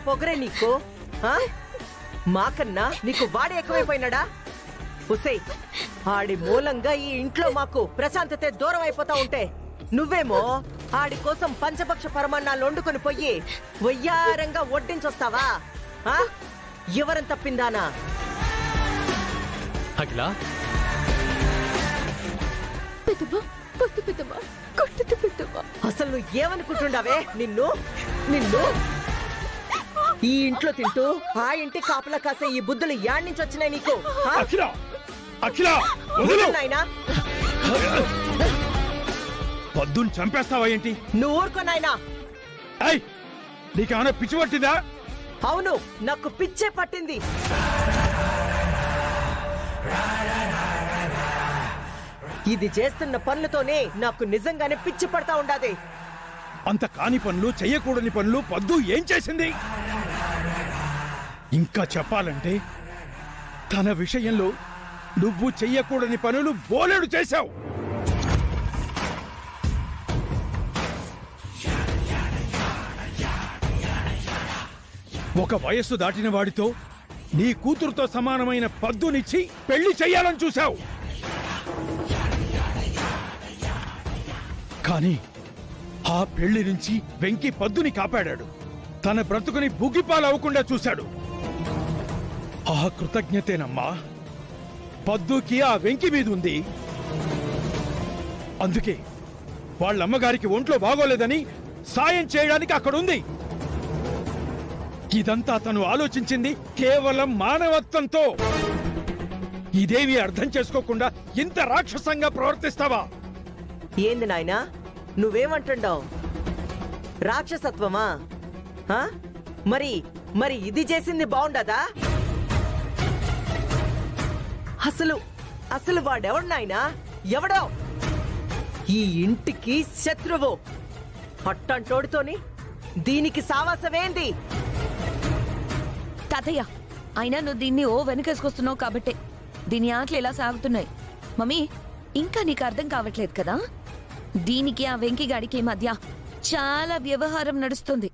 పొగరే నీకు? మాకన్నా నీకు వాడే ఎక్కువైపోయినాడా? ఉసే, ఆడి మూలంగా ఈ ఇంట్లో మాకు ప్రశాంతతే దూరం అయిపోతా ఉంటే నువ్వేమో ఆడి కోసం పంచపక్ష పరమాన్నాలు వండుకొని పోయి వయ్యారంగా వడ్డించొస్తావా? ఎవరం తప్పిందానా? అసలు నువ్వు ఏమనుకుంటుండవే? నిన్ను నిన్ను ఈ ఇంట్లో తింటూ ఆ ఇంటి కాపలా కాసే ఈ బుద్ధులు యాడ్ నుంచి వచ్చినాయి నీకు? నాయనా, పొద్దున్న చంపేస్తావా ఏంటి? నువ్వు ఊరుకో నాయనా. నీకేమైనా పిచ్చి పట్టిందా? అవును, నాకు పిచ్చే పట్టింది. ఇది చేస్తున్న పనులతోనే నాకు నిజంగానే పిచ్చి పడతా ఉండాది. అంత కాని పనులు, చెయ్యకూడని పనులు పొద్దు ఏం చేసింది? ఇంకా చెప్పాలంటే తన విషయంలో నువ్వు చెయ్యకూడని పనులు బోలెడు చేశావు. ఒక వయస్సు దాటిన వాడితో నీ కూతురుతో సమానమైన పద్దునిచ్చి పెళ్లి చెయ్యాలని చూశావు. కానీ ఆ పెళ్లి నుంచి వెంకి పద్దుని కాపాడాడు. తన బ్రతుకుని బుగ్గిపాలవ్వకుండా చూశాడు. ఆ కృతజ్ఞతేనమ్మా పద్దుకి ఆ వెంకి మీద ఉంది. అందుకే వాళ్ళమ్మగారికి ఒంట్లో బాగోలేదని సాయం చేయడానికి అక్కడుంది. ఇదంతా తను ఆలోచించింది కేవలం మానవత్వంతో. ఇదేమీ అర్థం చేసుకోకుండా ఇంత రాక్షసంగా ప్రవర్తిస్తావా? ఏంది నాయనా, నువ్వేమంటున్నావు? రాక్షసత్వమా? మరి మరి ఇది చేసింది బాగుండదా? అసలు అసలు వాడెవడు నాయనా? ఎవడో ఈ ఇంటికి శత్రువు. అట్టంటోడితోని దీనికి సావాసమేంది? తాతయ్య, అయినా నువ్వు దీన్ని వెనకేసుకొస్తున్నావు కాబట్టే దీని ఆటలు ఎలా సాగుతున్నాయి. మమ్మీ, ఇంకా నీకు అర్థం కావట్లేదు కదా? దీనికి ఆ వెంకిగాడికి మధ్య చాలా వ్యవహారం నడుస్తుంది.